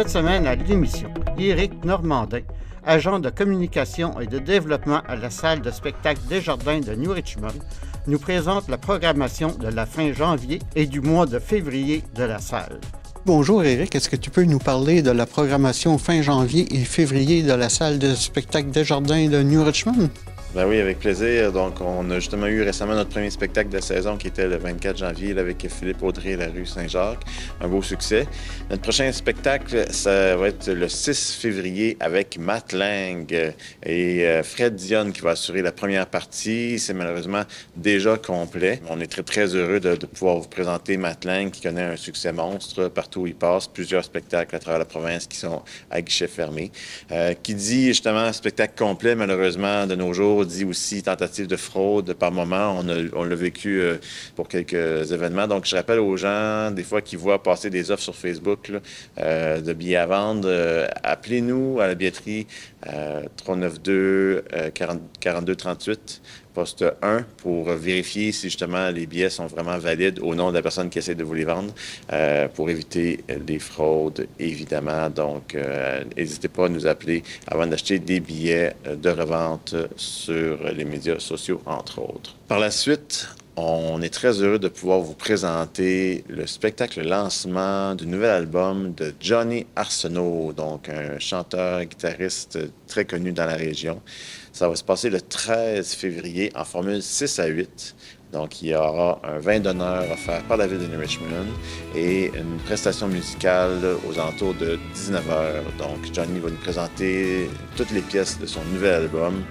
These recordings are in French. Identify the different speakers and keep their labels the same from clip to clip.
Speaker 1: Cette semaine à l'émission, Éric Normandin, agent de communication et de développement à la salle de spectacle Desjardins de New Richmond, nous présente la programmation de la fin janvier et du mois de février de la salle. Bonjour Éric, est-ce que tu peux nous parler de la programmation fin janvier et février de la salle de spectacle Desjardins de New Richmond?
Speaker 2: Ben oui, avec plaisir. Donc, on a justement eu récemment notre premier spectacle de saison qui était le 24 janvier là, avec Philippe Audrey et la rue Saint-Jacques. Un beau succès. Notre prochain spectacle, ça va être le 6 février avec Matt Lang et Fred Dionne qui va assurer la première partie. C'est malheureusement déjà complet. On est très, très heureux de pouvoir vous présenter Matt Lang qui connaît un succès monstre partout où il passe. Plusieurs spectacles à travers la province qui sont à guichet fermé. Qui dit justement spectacle complet, malheureusement, de nos jours, dit aussi tentative de fraude par moment. On l'a vécu pour quelques événements. Donc, je rappelle aux gens, des fois, qui voient passer des offres sur Facebook là, de billets à vendre, appelez-nous à la billetterie 392 42 38 poste 1 pour vérifier si justement les billets sont vraiment valides au nom de la personne qui essaie de vous les vendre pour éviter des fraudes, évidemment. Donc, n'hésitez pas à nous appeler avant d'acheter des billets de revente sur les médias sociaux, entre autres. Par la suite, on est très heureux de pouvoir vous présenter le spectacle lancement du nouvel album de Johnny Arsenault, donc un chanteur, guitariste très connu dans la région. Ça va se passer le 13 février en formule 6 à 8. Donc, il y aura un vin d'honneur offert par la ville de New Richmond et une prestation musicale aux alentours de 19h. Donc, Johnny va nous présenter toutes les pièces de son nouvel album,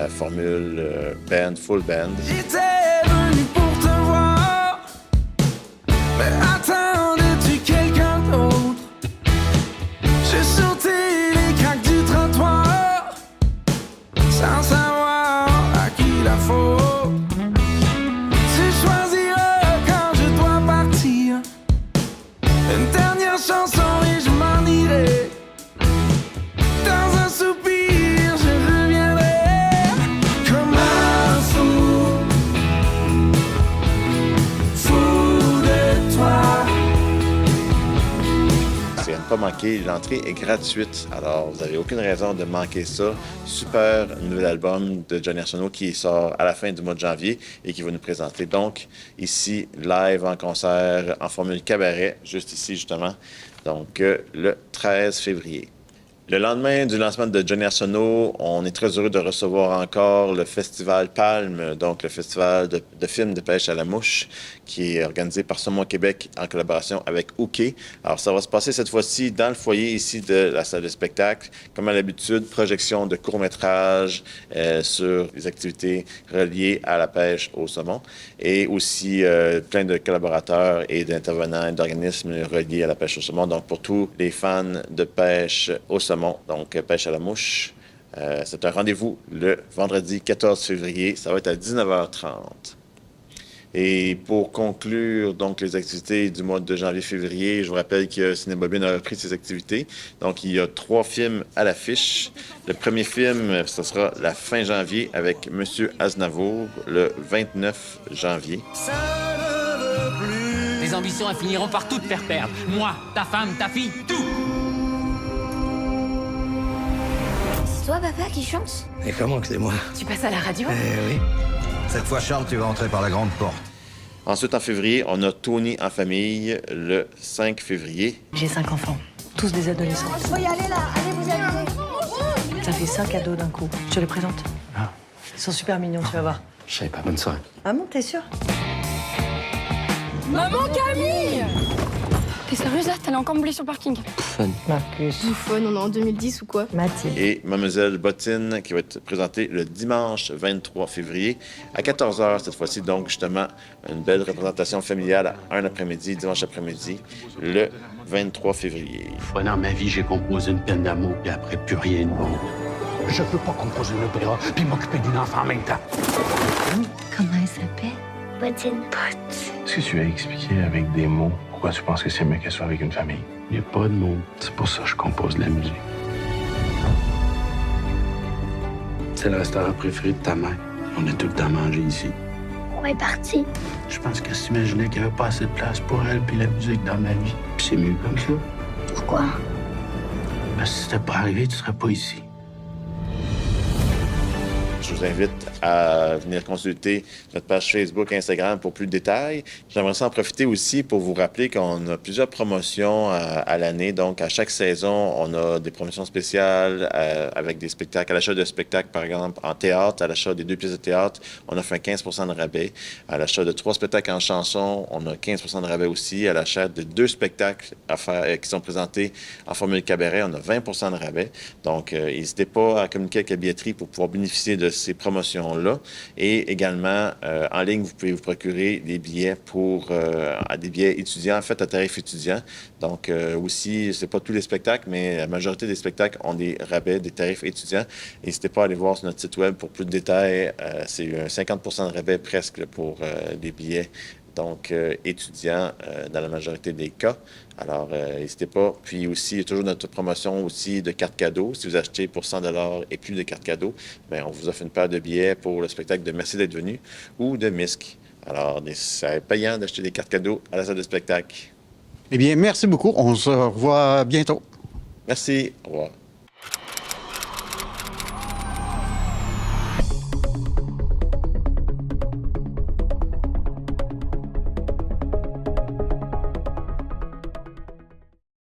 Speaker 2: formule band, full band.
Speaker 3: J'étais venu pour te voir, mais attendais-tu quelqu'un d'autre? J'ai sauté les craques du trottoir, sans savoir à qui la faute. Tu choisiras quand je dois partir, une dernière chanson et je m'en irai. Dans un soupir, je reviendrai comme un fou, fou de toi.
Speaker 2: C'est à ne pas manquer, l'entrée est gratuite, alors vous n'avez aucune raison de manquer ça. Super nouvel album de Johnny Arsenault qui sort à la fin du mois de janvier et qui va nous présenter donc ici, live en concert, en formule cabaret, juste ici justement, donc le 13 février. Le lendemain du lancement de Johnny Arsenault, on est très heureux de recevoir encore le Festival Palme, donc le festival de films de pêche à la mouche, qui est organisé par Saumon Québec en collaboration avec Hooké. Alors, ça va se passer cette fois-ci dans le foyer ici de la salle de spectacle. Comme à l'habitude, projection de courts-métrages sur les activités reliées à la pêche au saumon et aussi plein de collaborateurs et d'intervenants et d'organismes reliés à la pêche au saumon. Donc, pour tous les fans de pêche au saumon, donc pêche à la mouche. C'est un rendez-vous le vendredi 14 février. Ça va être à 19h30. Et pour conclure donc les activités du mois de janvier-février, je vous rappelle que Cinébobine a repris ses activités. Donc, il y a 3 films à l'affiche. Le premier film, ce sera la fin janvier avec Monsieur Aznavour, le 29 janvier.
Speaker 4: Les ambitions, elles finiront par toutes faire perdre. Moi, ta femme, ta fille, tout.
Speaker 5: C'est toi, papa, qui chante?
Speaker 6: Et comment que c'est moi?
Speaker 5: Tu passes à la radio?
Speaker 6: Eh oui. Cette fois, Charles, tu vas entrer par la grande porte.
Speaker 2: Ensuite, en février, on a Tony en famille, le 5 février.
Speaker 7: J'ai 5 enfants, tous des adolescents.
Speaker 5: Il faut y aller, là. Allez, vous amusez.
Speaker 7: Ça fait 5 cadeaux d'un coup. Je te les présente.
Speaker 8: Ah.
Speaker 7: Ils sont super mignons, tu vas voir.
Speaker 8: Je savais pas, bonne soirée.
Speaker 7: Ah bon, t'es sûr?
Speaker 9: Maman Camille! T'es sérieuse là? T'allais encore me sur le parking?
Speaker 8: Fun.
Speaker 7: Marcus.
Speaker 9: Bouffonne, on est en 2010 ou quoi?
Speaker 7: Mathilde.
Speaker 2: Et Mademoiselle Bottine qui va être présentée le dimanche 23 février à 14h cette fois-ci. Donc, justement, une belle représentation familiale à un après-midi, dimanche après-midi, le 23 février.
Speaker 10: Pendant ma vie, j'ai composé une peine d'amour, puis après, plus rien de bon.
Speaker 11: Je peux pas composer un opéra puis m'occuper d'une enfant en même temps.
Speaker 5: Comment elle s'appelle? Bottine.
Speaker 11: Est-ce que tu as expliqué avec des mots pourquoi tu penses que c'est mieux qu'elle soit avec une famille?
Speaker 10: Il n'y a pas de mots. C'est pour ça que je compose de la musique. C'est le restaurant préféré de ta mère. On a tout le temps mangé ici.
Speaker 5: On est parti.
Speaker 10: Je pense qu'elle s'imaginait qu'il n'y avait pas assez de place pour elle puis la musique dans ma vie. Puis c'est mieux comme ça.
Speaker 5: Pourquoi?
Speaker 10: Parce que si c'était pas arrivé, tu serais pas ici.
Speaker 2: Je vous invite à venir consulter notre page Facebook et Instagram pour plus de détails. J'aimerais en profiter aussi pour vous rappeler qu'on a plusieurs promotions à l'année. Donc, à chaque saison, on a des promotions spéciales avec des spectacles. À l'achat de spectacles, par exemple, en théâtre, à l'achat des 2 pièces de théâtre, on offre un 15 % de rabais. À l'achat de 3 spectacles en chanson, on a 15 % de rabais aussi. À l'achat de 2 spectacles qui sont présentés en formule cabaret, on a 20 % de rabais. Donc, n'hésitez pas à communiquer avec la billetterie pour pouvoir bénéficier de ces promotions-là. Et également, en ligne, vous pouvez vous procurer des billets des billets étudiants, en fait, à tarif étudiant. Donc, aussi, c'est pas tous les spectacles, mais la majorité des spectacles ont des rabais, des tarifs étudiants. N'hésitez pas à aller voir sur notre site web pour plus de détails. C'est un 50 % de rabais presque pour les billets, donc étudiants dans la majorité des cas. Alors, n'hésitez pas. Puis aussi, il y a toujours notre promotion aussi de cartes cadeaux. Si vous achetez pour 100 $ et plus de cartes cadeaux, bien, on vous offre une paire de billets pour le spectacle de Merci d'être venu ou de Misc. Alors, c'est payant d'acheter des cartes cadeaux à la salle de spectacle.
Speaker 1: Eh bien, merci beaucoup. On se revoit bientôt.
Speaker 2: Merci. Au revoir.